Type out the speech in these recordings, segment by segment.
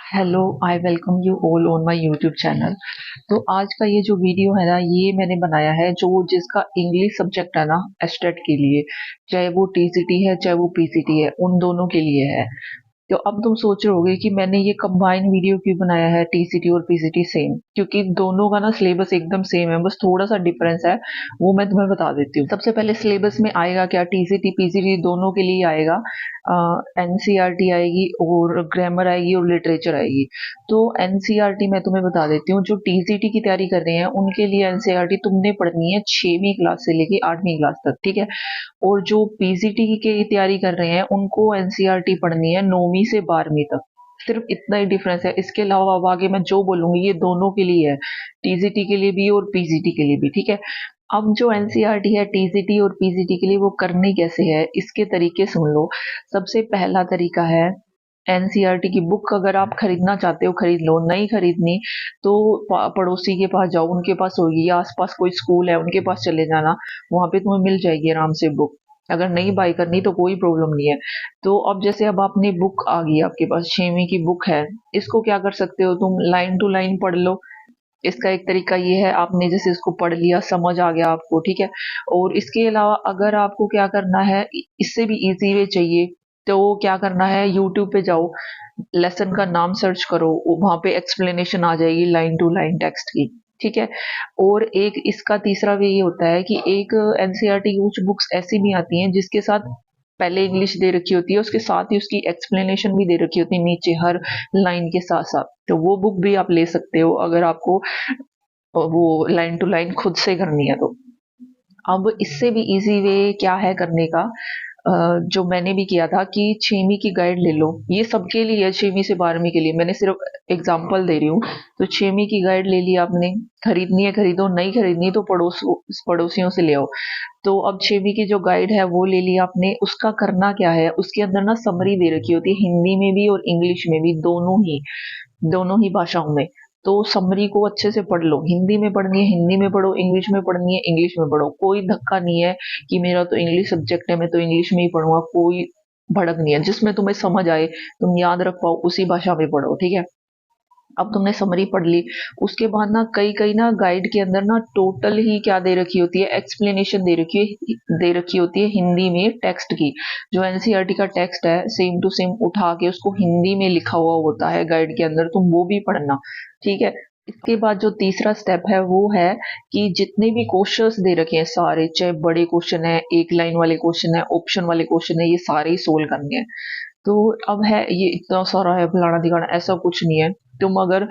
Hello, I welcome you all on my YouTube channel. तो आज का ये जो वीडियो है ना, ये मैंने बनाया है जो जिसका इंग्लिश सब्जेक्ट है ना, एस्टेट के लिए। चाहे वो टीसीटी है, चाहे वो पीसीटी है, उन दोनों के लिए है। तो अब तुम सोच रहे होगे कि मैंने ये कंबाइन वीडियो क्यों बनाया है, टीसीटी और पीसीटी सेम। क्योंकि दोनों का ना सिलेबस एकदम सेम है, बस थोड़ा सा डिफरेंस है। वो मैं तुम्हें बता देती हूँ। सबसे पहले सिलेबस में आएगा क्या, टीसीटी पीसीटी दोनों के लिए आएगा। एनसीईआरटी आएगी और ग्रामर आएगी और लिटरेचर आएगी। तो एनसीईआरटी मैं तुम्हें बता देती हूँ, जो टीसीटी की तैयारी कर रहे हैं उनके लिए एनसीईआरटी तुमने पढ़नी है 6वीं क्लास से लेके 8वीं क्लास तक, ठीक है। और जो पीजीटी की तैयारी कर रहे हैं उनको एनसीईआरटी पढ़नी है 9वीं से 12वीं तक। सिर्फ इतना ही डिफरेंस है। इसके अलावा अब आगे मैं जो बोलूंगी ये दोनों के लिए है, टीजीटी के लिए भी और पीजीटी के लिए भी, ठीक है। अब जो एनसीईआरटी है टीजीटी और पीजीटी के लिए वो करनी कैसे है, इसके तरीके सुन लो। सबसे पहला तरीका है, एनसीईआरटी की बुक अगर आप खरीदना चाहते हो खरीद लो, नहीं खरीदनी तो पड़ोसी के पास जाओ, उनके पास होगी, या आसपास कोई स्कूल है उनके पास चले जाना, वहां पे तुम्हें मिल जाएगी आराम से बुक। अगर नहीं बाई करनी तो कोई प्रॉब्लम नहीं है। तो अब जैसे अब आपने बुक आ गई, आपके पास 6वीं की बुक है, इसको क्या कर सकते हो तुम, लाइन टू लाइन पढ़ लो। इसका एक तरीका ये है, आपने जैसे इसको पढ़ लिया, समझ आ गया आपको, ठीक है। और इसके अलावा अगर आपको क्या करना है, इससे भी इजी वे चाहिए, तो क्या करना है, यूट्यूब पे जाओ, लेसन का नाम सर्च करो, वहां पे एक्सप्लेनेशन आ जाएगी लाइन टू लाइन टेक्स्ट की, ठीक है। और एक इसका तीसरा वे ये होता है कि एक एनसीईआरटी की कुछ बुक्स ऐसी भी आती हैं जिसके साथ पहले इंग्लिश दे रखी होती है, उसके साथ ही उसकी एक्सप्लेनेशन भी दे रखी होती है नीचे हर लाइन के साथ साथ। तो वो बुक भी आप ले सकते हो अगर आपको वो लाइन टू लाइन खुद से करनी है तो। अब इससे भी इजी वे क्या है करने का, जो मैंने भी किया था कि 6वीं की गाइड ले लो। ये सबके लिए है, 6वीं से 12वीं के लिए, मैंने सिर्फ एग्जांपल दे रही हूँ। तो 6वीं की गाइड ले ली आपने, खरीदनी है खरीदो, नहीं खरीदनी तो पड़ोसियों से ले आओ। तो अब 6वीं की जो गाइड है वो ले ली आपने। उसका करना क्या है, उसके अंदर ना समरी दे रखी होती है, हिंदी में भी और इंग्लिश में भी, दोनों ही भाषाओं में। तो समरी को अच्छे से पढ़ लो, हिंदी में पढ़नी है हिंदी में पढ़ो, इंग्लिश में पढ़नी है इंग्लिश में पढ़ो। कोई धक्का नहीं है कि मेरा तो इंग्लिश सब्जेक्ट है मैं तो इंग्लिश में ही पढ़ूंगा, कोई भड़क नहीं है। जिसमें तुम्हें समझ आए, तुम याद रख पाओ, उसी भाषा में पढ़ो, ठीक है। अब तुमने समरी पढ़ ली, उसके बाद ना कई कई ना गाइड के अंदर ना टोटल ही क्या दे रखी होती है, एक्सप्लेनेशन दे रखी होती है हिंदी में टेक्स्ट की। जो एनसीईआरटी का टेक्स्ट है सेम टू सेम उठा के उसको हिंदी में लिखा हुआ होता है गाइड के अंदर, तुम वो भी पढ़ना, ठीक है। इसके बाद जो तीसरा स्टेप है वो है कि जितने भी क्वेश्चंस दे रखे हैं सारे, चाहे बड़े क्वेश्चन है, एक लाइन वाले क्वेश्चन है, ऑप्शन वाले क्वेश्चन है, ये सारे ही सोल्व करने हैं। तो अब है ये इतना सारा है फलाना दिखाना, ऐसा कुछ नहीं है। तुम अगर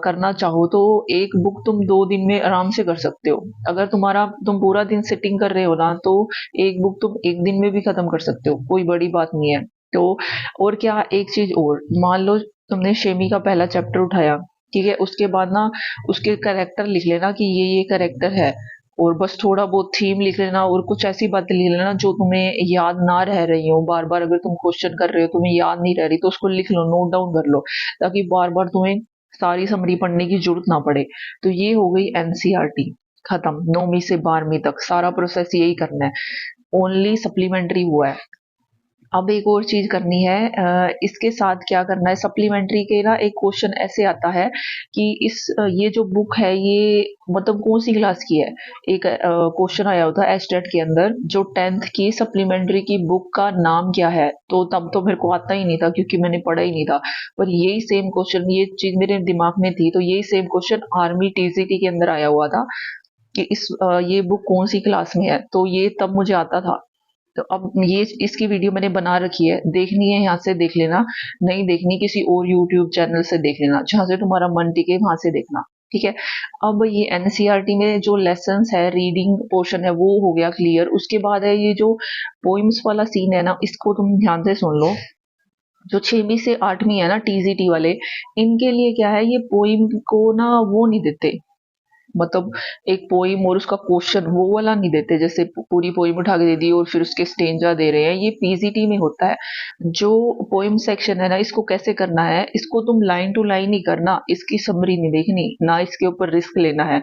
करना चाहो तो एक बुक तुम 2 दिन में आराम से कर सकते हो। अगर तुम पूरा दिन सिटिंग कर रहे हो ना, तो एक बुक तुम एक दिन में भी खत्म कर सकते हो, कोई बड़ी बात नहीं है। तो और क्या, एक चीज और, मान लो तुमने शेमी का पहला चैप्टर उठाया, ठीक है। उसके बाद ना उसके करेक्टर लिख लेना कि ये करेक्टर है, और बस थोड़ा बहुत थीम लिख लेना, और कुछ ऐसी बातें लिख लेना जो तुम्हें याद ना रह रही हो। बार बार अगर तुम क्वेश्चन कर रहे हो तुम्हें याद नहीं रह रही, तो उसको लिख लो, नोट डाउन कर लो, ताकि बार बार तुम्हें सारी समरी पढ़ने की जरूरत ना पड़े। तो ये हो गई एनसीईआरटी खत्म, 9वीं से 12वीं तक सारा प्रोसेस यही करना है। ओनली सप्लीमेंट्री हुआ है। अब एक और चीज करनी है, इसके साथ क्या करना है, सप्लीमेंट्री के ना एक क्वेश्चन ऐसे आता है कि ये जो बुक है ये मतलब कौन सी क्लास की है। एक क्वेश्चन आया होता है एस्टेट के अंदर, जो 10th की सप्लीमेंट्री की बुक का नाम क्या है। तो तब तो मेरे को आता ही नहीं था क्योंकि मैंने पढ़ा ही नहीं था। पर यही सेम क्वेश्चन, ये चीज मेरे दिमाग में थी, तो यही सेम क्वेश्चन आर्मी टीजीटी के अंदर आया हुआ था कि ये बुक कौन सी क्लास में है, तो ये तब मुझे आता था। तो अब ये इसकी वीडियो मैंने बना रखी है, देखनी है यहाँ से देख लेना, नहीं देखनी किसी और यूट्यूब चैनल से देख लेना, जहां से तुम्हारा मन टिके वहां से देखना, ठीक है। अब ये एनसीईआरटी में जो लेसन्स है, रीडिंग पोर्शन है, वो हो गया क्लियर। उसके बाद है ये जो पोइम्स वाला सीन है ना, इसको तुम ध्यान से सुन लो। जो 6वीं से 8वीं है ना टीजीटी वाले, इनके लिए क्या है, ये पोइम को ना वो नहीं देते, मतलब एक पोइम और उसका क्वेश्चन वो वाला नहीं देते, जैसे पूरी पोइम उठा के दे दी और फिर उसके स्टेंजा दे रहे हैं, ये पीजीटी में होता है। जो पोइम सेक्शन है ना, इसको कैसे करना है, इसको तुम लाइन टू लाइन ही करना, इसकी समरी नहीं देखनी, ना इसके ऊपर रिस्क लेना है।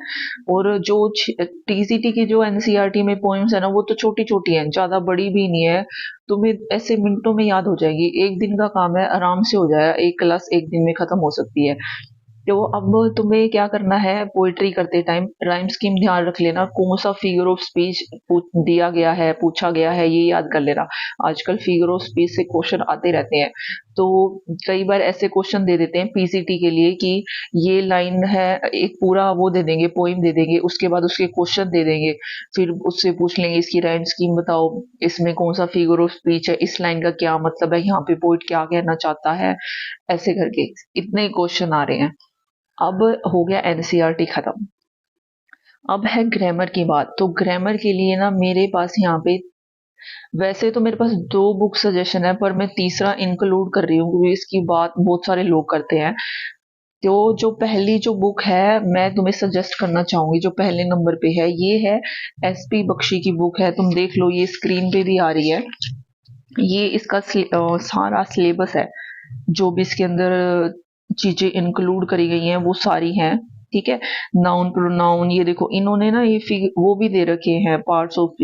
और जो टीजीटी की जो एनसीईआरटी में पोइम्स है ना, वो तो छोटी छोटी हैं, ज्यादा बड़ी भी नहीं है, तुम्हें ऐसे मिनटों में याद हो जाएगी, एक दिन का काम है, आराम से हो जाएगा, एक क्लास एक दिन में खत्म हो सकती है। तो अब तुम्हें क्या करना है, पोइट्री करते टाइम राइम स्कीम ध्यान रख लेना, कौन सा फिगर ऑफ स्पीच दिया गया है, पूछा गया है, ये याद कर लेना। आजकल फिगर ऑफ स्पीच से क्वेश्चन आते रहते हैं, तो कई बार ऐसे क्वेश्चन दे देते हैं पीसीटी के लिए कि ये लाइन है, एक पूरा वो दे देंगे, पोइम दे देंगे, उसके बाद उसके क्वेश्चन दे देंगे, फिर उससे पूछ लेंगे इसकी राइम स्कीम बताओ, इसमें कौन सा फिगर ऑफ स्पीच है, इस लाइन का क्या मतलब है, यहाँ पे पोइट क्या कहना चाहता है, ऐसे करके इतने क्वेश्चन आ रहे हैं। अब हो गया एनसीईआरटी खत्म। अब है ग्रामर की बात, तो ग्रामर के लिए ना मेरे पास यहाँ पे, वैसे तो मेरे पास दो बुक सजेशन है, पर मैं तीसरा इंक्लूड कर रही हूँ क्योंकि इसकी बात बहुत सारे लोग करते हैं। तो जो पहली जो बुक है मैं तुम्हें सजेस्ट करना चाहूंगी, जो पहले नंबर पे है, ये है एसपी बख्शी की बुक है, तुम देख लो, ये स्क्रीन पे भी आ रही है। ये इसका सारा सिलेबस है, जो भी इसके अंदर चीजें इंक्लूड करी गई हैं वो सारी हैं, ठीक है। नाउन प्रोनाउन, ये देखो इन्होंने ना ये वो भी दे रखे हैं, parts of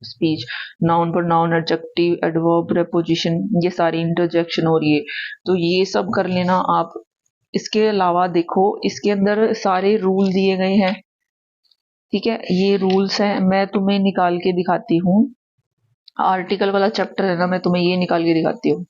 speech, noun pronoun adjective adverb preposition, ये सारी इंटरजेक्शन और ये, तो ये सब कर लेना आप। इसके अलावा देखो इसके अंदर सारे रूल दिए गए हैं, ठीक है, ये रूल्स हैं, मैं तुम्हें निकाल के दिखाती हूँ। आर्टिकल वाला चैप्टर है ना, मैं तुम्हें ये निकाल के दिखाती हूँ।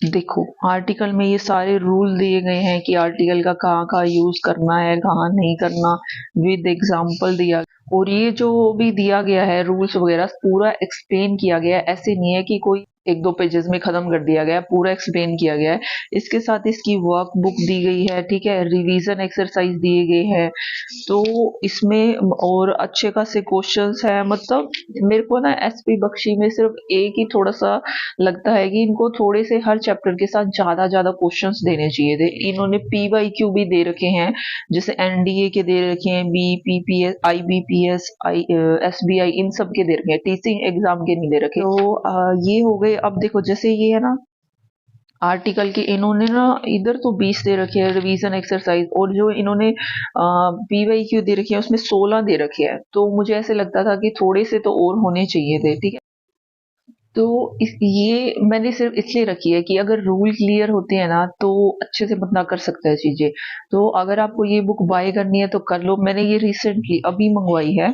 देखो आर्टिकल में ये सारे रूल दिए गए हैं कि आर्टिकल का कहाँ कहाँ यूज करना है, कहाँ नहीं करना, विद एग्जाम्पल दिया, और ये जो भी दिया गया है रूल्स वगैरह पूरा एक्सप्लेन किया गया है, ऐसे नहीं है कि कोई एक दो पेजेस में खत्म कर दिया गया है, पूरा एक्सप्लेन किया गया है। इसके साथ इसकी वर्क बुक दी गई है, ठीक है, रिवीजन एक्सरसाइज दिए गए हैं, तो इसमें और अच्छे खासे क्वेश्चंस है, मतलब मेरे को ना एसपी बख्शी में सिर्फ एक ही थोड़ा सा लगता है कि इनको थोड़े से हर चैप्टर के साथ ज्यादा ज्यादा क्वेश्चंस देने चाहिए थे। इन्होंने पीवाईक्यू भी दे रखे हैं, जैसे एनडीए के दे रखे हैं, बीपीपीएस आईबीपीएस एसबीआई, इन सब के दे रखे हैं, टीचिंग एग्जाम के नहीं दे रखे। तो ये हो गए। अब देखो जैसे ये है ना आर्टिकल के, इन्होंने ना इधर तो 20 दे रखे हैं रिवीजन एक्सरसाइज, और जो इन्होंने पीवाईक्यू दे रखे हैं उसमें 16 दे रखे हैं, तो मुझे ऐसे लगता था कि थोड़े से तो और होने चाहिए थे, ठीक है। तो ये मैंने सिर्फ इसलिए रखी है कि अगर रूल क्लियर होते हैं ना तो अच्छे से बंदा कर सकता है चीजें। तो अगर आपको ये बुक बाय करनी है तो कर लो, मैंने ये रिसेंटली अभी मंगवाई है।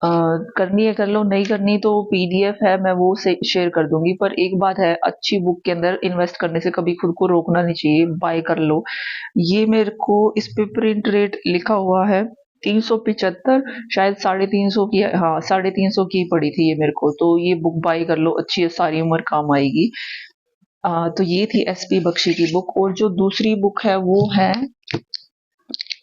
करनी है कर लो, नहीं करनी तो पीडीएफ है, मैं वो से शेयर कर दूंगी। पर एक बात है, अच्छी बुक के अंदर इन्वेस्ट करने से कभी खुद को रोकना नहीं चाहिए, बाय कर लो। ये मेरे को इस पे प्रिंट रेट लिखा हुआ है 375, शायद 350 की, हाँ 350 की पड़ी थी ये मेरे को, तो ये बुक बाय कर लो, अच्छी है, सारी उम्र काम आएगी। तो ये थी एसपी बख्शी की बुक। और जो दूसरी बुक है वो है,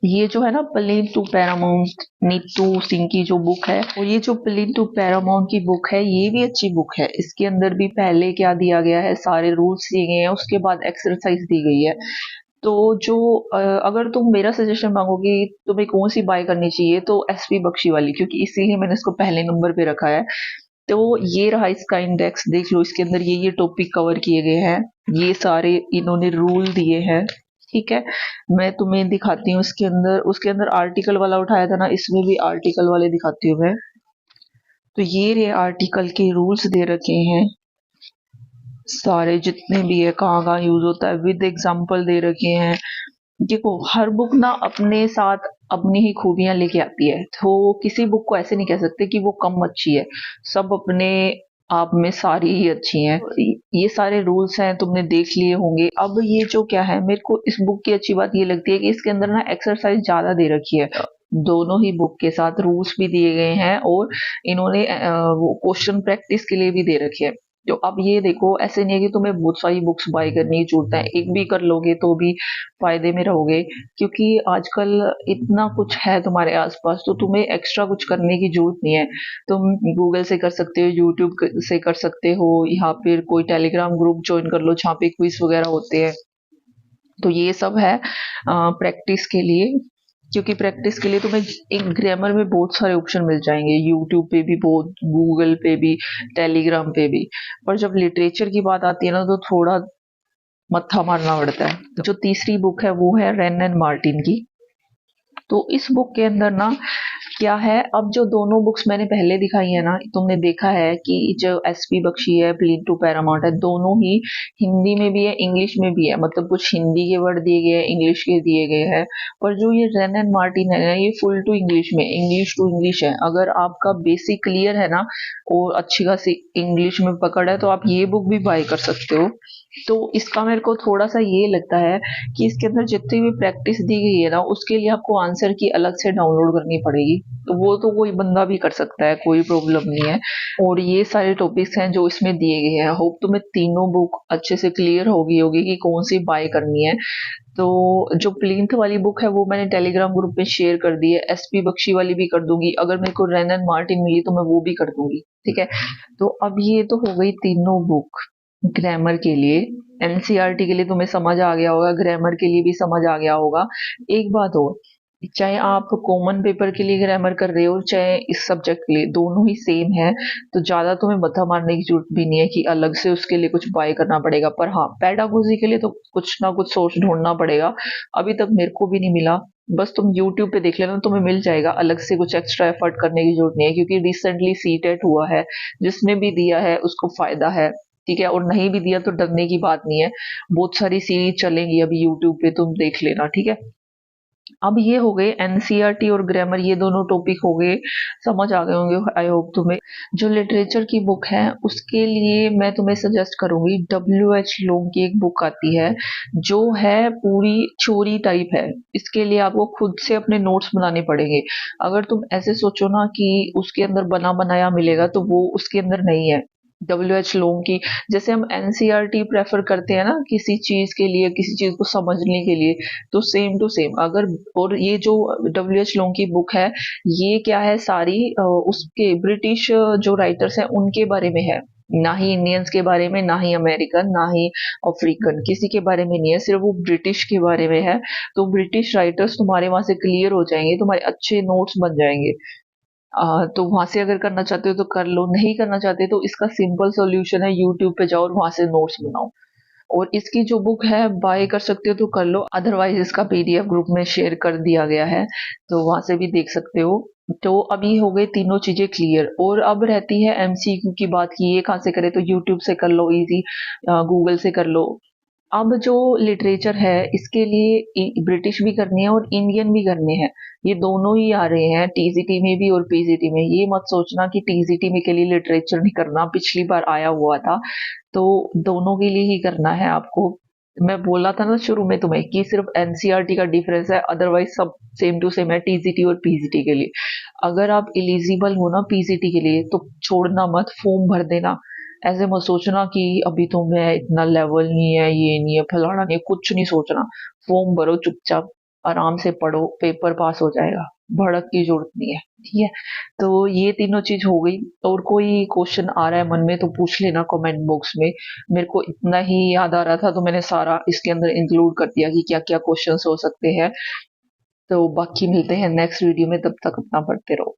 ये जो है ना plane to Paramount, Neetu Singh की जो बुक है, और ये जो प्लेन टू पैरामाउंट की बुक है ये भी अच्छी बुक है। इसके अंदर भी पहले क्या दिया गया है, सारे रूल्स दिए गए हैं, उसके बाद एक्सरसाइज दी गई है। तो जो अगर तुम मेरा सजेशन मांगोगे तुम्हें कौन सी बाय करनी चाहिए, तो एसपी बख्शी वाली, क्योंकि इसीलिए मैंने इसको पहले नंबर पे रखा है। तो ये रहा इसका इंडेक्स, देख लो इसके अंदर ये टॉपिक कवर किए गए हैं, ये सारे इन्होंने रूल दिए हैं, ठीक है। मैं तुम्हें दिखाती हूँ इसके अंदर, उसके अंदर आर्टिकल वाला उठाया था ना, इसमें भी आर्टिकल वाले दिखाती हूँ मैं। तो ये रे आर्टिकल के रूल्स दे रखे हैं सारे, जितने भी है, कहाँ कहाँ यूज होता है, विद एग्जाम्पल दे रखे हैं। देखो हर बुक ना अपने साथ अपनी ही खूबियां लेके आती है, तो किसी बुक को ऐसे नहीं कह सकते कि वो कम अच्छी है, सब अपने आप में सारी ही अच्छी हैं। ये सारे रूल्स हैं, तुमने देख लिए होंगे। अब ये जो क्या है, मेरे को इस बुक की अच्छी बात ये लगती है कि इसके अंदर ना एक्सरसाइज ज्यादा दे रखी है, दोनों ही बुक के साथ रूल्स भी दिए गए हैं, और इन्होंने वो क्वेश्चन प्रैक्टिस के लिए भी दे रखे हैं। तो अब ये देखो, ऐसे नहीं है कि तुम्हें बहुत सारी बुक्स बाय करने की जरूरत है, एक भी कर लोगे तो भी फायदे में रहोगे, क्योंकि आजकल इतना कुछ है तुम्हारे आसपास, तो तुम्हें एक्स्ट्रा कुछ करने की जरूरत नहीं है। तुम गूगल से कर सकते हो, यूट्यूब से कर सकते हो, या फिर कोई टेलीग्राम ग्रुप ज्वाइन कर लो जहाँ पे क्विज वगैरह होते हैं, तो ये सब है प्रैक्टिस के लिए, क्योंकि प्रैक्टिस के लिए तुम्हें एक ग्रामर में बहुत सारे ऑप्शन मिल जाएंगे, यूट्यूब पे भी, बहुत गूगल पे भी, टेलीग्राम पे भी। पर जब लिटरेचर की बात आती है ना, तो थोड़ा मत्था मारना पड़ता है। जो तीसरी बुक है वो है रेन एंड मार्टिन की। तो इस बुक के अंदर ना क्या है, अब जो दोनों बुक्स मैंने पहले दिखाई है ना, तुमने देखा है कि जो एसपी बख्शी है, प्लीड टू पैरामाउंट है, दोनों ही हिंदी में भी है, इंग्लिश में भी है। मतलब कुछ हिंदी के वर्ड दिए गए हैं, इंग्लिश के दिए गए हैं। पर जो ये रेन एंड मार्टिन है ना, ये फुल टू इंग्लिश में, इंग्लिश टू इंग्लिश है। अगर आपका बेसिक क्लियर है ना और अच्छी खासी इंग्लिश में पकड़ है, तो आप ये बुक भी बाय कर सकते हो। तो इसका मेरे को थोड़ा सा ये लगता है कि इसके अंदर जितनी भी प्रैक्टिस दी गई है ना, उसके लिए आपको आंसर की अलग से डाउनलोड करनी पड़ेगी। तो वो तो कोई बंदा भी कर सकता है, कोई प्रॉब्लम नहीं है। और ये सारे टॉपिक्स हैं जो इसमें दिए गए हैं। होप तुम्हें तीनों बुक अच्छे से क्लियर होगी कि कौन सी बाय करनी है। तो जो प्लिंथ वाली बुक है वो मैंने टेलीग्राम ग्रुप में शेयर कर दी है, एसपी बख्शी वाली भी कर दूंगी। अगर मेरे को रेन एंड मार्टिन मिली तो मैं वो भी कर दूंगी, ठीक है। तो अब ये तो हो गई तीनों बुक ग्रामर के लिए। एनसीईआरटी के लिए तुम्हें समझ आ गया होगा, ग्रामर के लिए भी समझ आ गया होगा। एक बात और, चाहे आप कॉमन पेपर के लिए ग्रामर कर रहे हो, चाहे इस सब्जेक्ट के लिए, दोनों ही सेम है। तो ज्यादा तुम्हें मथा मारने की जरूरत भी नहीं है कि अलग से उसके लिए कुछ बाय करना पड़ेगा। पर हाँ, पेडागोजी के लिए तो कुछ ना कुछ सोर्स ढूंढना पड़ेगा। अभी तक मेरे को भी नहीं मिला। बस तुम यूट्यूब पे देख लेना, तुम्हें मिल जाएगा। अलग से कुछ एक्स्ट्रा एफर्ट करने की जरूरत नहीं है, क्योंकि रिसेंटली सीटेट हुआ है। जिसने भी दिया है उसको फायदा है, ठीक है। और नहीं भी दिया तो डरने की बात नहीं है। बहुत सारी सीरीज चलेंगी अभी यूट्यूब पे, तुम देख लेना, ठीक है। अब ये हो गए एनसीईआरटी और ग्रामर, ये दोनों टॉपिक हो गए, समझ आ गए होंगे आई होप तुम्हें। जो लिटरेचर की बुक है उसके लिए मैं तुम्हें सजेस्ट करूंगी, डब्ल्यू एच लोंग की एक बुक आती है, जो है पूरी चोरी टाइप है। इसके लिए आपको खुद से अपने नोट्स बनाने पड़ेंगे। अगर तुम ऐसे सोचो ना कि उसके अंदर बना बनाया मिलेगा, तो वो उसके अंदर नहीं है। डब्ल्यू एच लोंग की, जैसे हम एनसीईआरटी प्रेफर करते हैं ना किसी चीज के लिए, किसी चीज को समझने के लिए, तो सेम टू सेम अगर, और ये जो डब्ल्यू एच लोंग की बुक है, ये क्या है, सारी उसके ब्रिटिश जो राइटर्स हैं उनके बारे में है। ना ही इंडियंस के बारे में, ना ही अमेरिकन, ना ही अफ्रीकन, किसी के बारे में नहीं है, सिर्फ वो ब्रिटिश के बारे में है। तो ब्रिटिश राइटर्स तुम्हारे वहां से क्लियर हो जाएंगे, तुम्हारे अच्छे नोट्स बन जाएंगे। तो वहां से अगर करना चाहते हो तो कर लो, नहीं करना चाहते तो इसका सिंपल सॉल्यूशन है, यूट्यूब पे जाओ और वहां से नोट्स बनाओ। और इसकी जो बुक है बाय कर सकते हो तो कर लो, अदरवाइज इसका पीडीएफ ग्रुप में शेयर कर दिया गया है, तो वहां से भी देख सकते हो। तो अभी हो गए तीनों चीजें क्लियर। और अब रहती है एमसीक्यू की बात, की ये कहाँ से करे, तो यूट्यूब से कर लो इजी, गूगल से कर लो। अब जो लिटरेचर है इसके लिए ब्रिटिश भी करनी है और इंडियन भी करने हैं। ये दोनों ही आ रहे हैं टीजीटी में भी और पीजीटी में। ये मत सोचना कि टीजीटी में के लिए लिटरेचर नहीं करना, पिछली बार आया हुआ था। तो दोनों के लिए ही करना है आपको। मैं बोला था ना शुरू में तुम्हें कि सिर्फ एनसीईआरटी का डिफरेंस है, अदरवाइज सब सेम टू सेम है टीजीटी और पीजीटी के लिए। अगर आप एलिजिबल हो ना पीजीटी के लिए, तो छोड़ना मत, फॉर्म भर देना। ऐसे मत सोचना कि अभी तो मैं इतना लेवल नहीं है, ये नहीं है, फलाना नहीं है, कुछ नहीं सोचना। फॉर्म भरो चुपचाप, आराम से पढ़ो, पेपर पास हो जाएगा। भड़क की जरूरत नहीं है, ठीक है। तो ये तीनों चीज हो गई। और कोई क्वेश्चन आ रहा है मन में तो पूछ लेना कमेंट बॉक्स में। मेरे को इतना ही याद आ रहा था तो मैंने सारा इसके अंदर इंक्लूड कर दिया कि क्या क्या क्वेश्चंस हो सकते हैं। तो बाकी मिलते हैं नेक्स्ट वीडियो में, तब तक अपना पढ़ते रहो।